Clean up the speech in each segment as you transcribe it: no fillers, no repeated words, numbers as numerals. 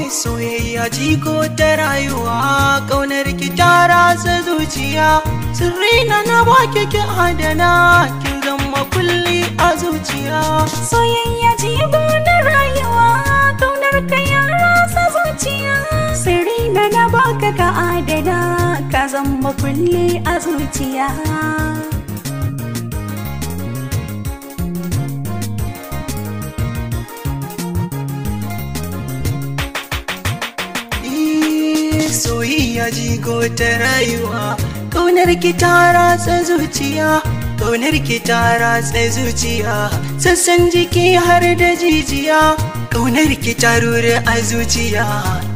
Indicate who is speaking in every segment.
Speaker 1: Soyayya jigo ta rayuwa, ƙaunar ki ta ratsa zuciya, sirrina na baki ki adana, kin zama kulli a zuciya.
Speaker 2: Soyayya jigo na rayuwa, ƙaunar ka ya ratsa zuciya, sirrina na baka ka adana, ka zama kulli a zuciya.
Speaker 1: Soyayya jigo ta rayuwa, ƙaunar ki ta ratsa zuciya, ƙaunar ki ta ratsa zuciya, sassan jiki har da jijiya, ƙaunar ki ta rura a zuciya,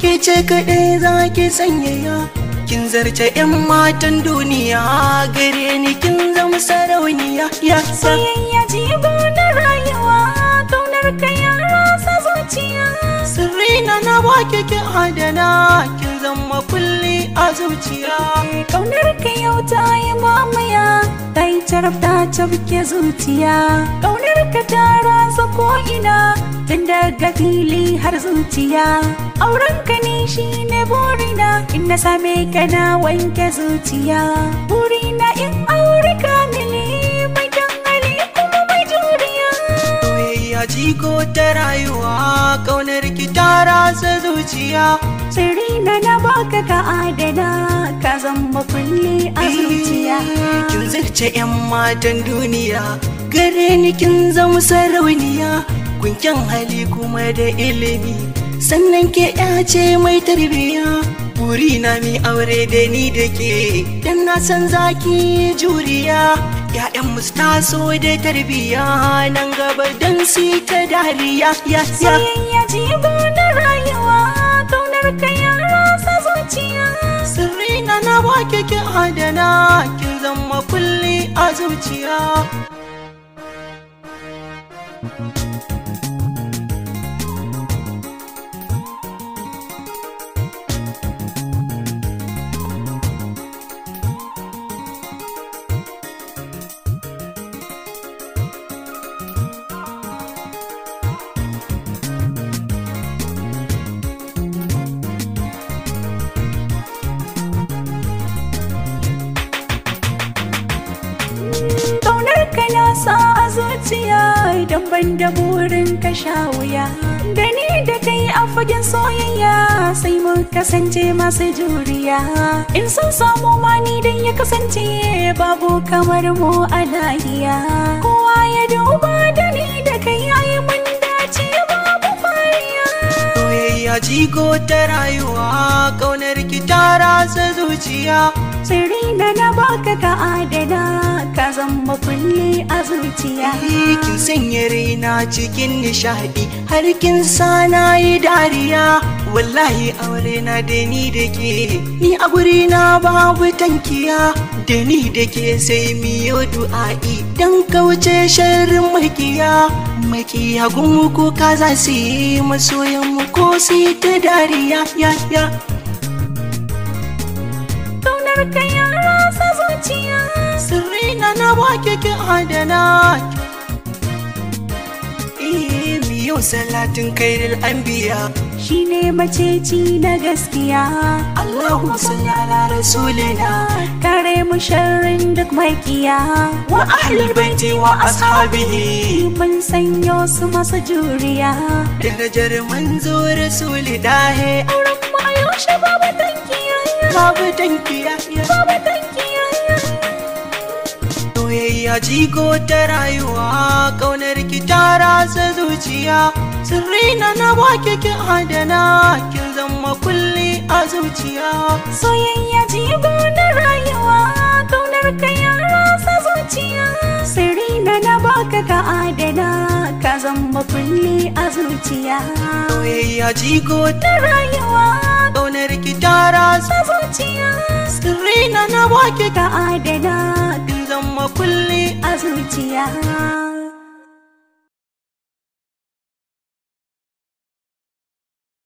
Speaker 1: ke ce kaɗai za ki sanyaya, kin zarce 'yan matan duniya, gare ni kin zama sarauniya.
Speaker 2: Soyayya jigo na rayuwa, ƙaunar ka ya ratsa zuciya,
Speaker 1: sirrina na baki ki adana, kin zama kulli a zuciya.
Speaker 2: ƙaunar ka yau ta yi mamaya, ta yi carab ta cafke zuciya, ƙaunar ka ta ratsa ko'ina, tun daga fili har zuciya, auren ka ne shi ne burina, in na same ka na wanke zuciya, burina in aure kamili, mai dangali kuma mai juriya.
Speaker 1: Soyayya jigo ta rayuwa, ƙaunar ki ta ratsa zuciya,
Speaker 2: sirrina na baka ka adana, ka zama kulli a zuciya.
Speaker 1: Kin zarce 'yan matan duniya, gare ni kin zama sarauniya, kunkin hali kuma da ilimi, sannan ke ce mai tarbiya, burina mi aure da ni da ke, dan na san zaki juriya, 'ya'yan mu taso da tarbiya, nan gaba dan su ta dariya.
Speaker 2: Soyayya jigo na rayuwa, ƙaunar ka ya ratsa zuciya,
Speaker 1: sirrina na baki ki adana, kin zama kulli a zuciya.
Speaker 2: ƙaunar ka na sa a zuciya, idan ban da burin ka sha wuya, da ni da kai a fagen soyayya, sai mu kasance masu juriya, in sun samu mani dan ya kasance babu kamar mu a lahiya, kowa ya duba da ni da kai yayi mun dace babu fariya.
Speaker 1: Soyayya jigo ta rayuwa, ƙaunar ki ta ratsa zuciya,
Speaker 2: sirrina na baka ka adana, ka zama kulli a zuciya.
Speaker 1: kin sanya raina cikin nishadi, har kin sa na yi dariya, wallahi aure na da ni da ke, ni a guri na babu tankiya, da ni da ke sai miyo du'a'i, dan kauce sharrin makiya gunmu ko ka za su yi masoyan mu ko su yi ta dariya.
Speaker 2: Ƙaunar ka ya ratsa zuciya,
Speaker 1: sirrina na baki ki adana, miyo salatin kairil anbiya,
Speaker 2: shine maceci na gaskiya.
Speaker 1: Allahumma salli ala rasulina,
Speaker 2: kare mu sharrin duk makiya,
Speaker 1: wa ahlul baiti wa ashabihi,
Speaker 2: mun sanyo su masu juriya,
Speaker 1: darajar manzo rasuli dahe,
Speaker 2: auren mu a yaushe babu tankiya,
Speaker 1: babu tankiya.
Speaker 2: babu tankiya.
Speaker 1: Soyayya jigo ta rayuwa, ƙaunar ki ta ratsa zuciya, sirrina na baki ki adana, kin zama kulli a zuciya.
Speaker 2: Soyayya jigo na rayuwa, ƙaunar ka ya ratsa zuciya, sirrina na baka ka adana, ka zama kulli a zuciya.
Speaker 1: Soyayya jigo ta
Speaker 2: Na rayuwa,
Speaker 1: ƙaunar ki ta ratsa
Speaker 2: zuciya,
Speaker 1: sirrina na baki
Speaker 2: ka adana,
Speaker 1: kin zama kulli
Speaker 2: a zuciya.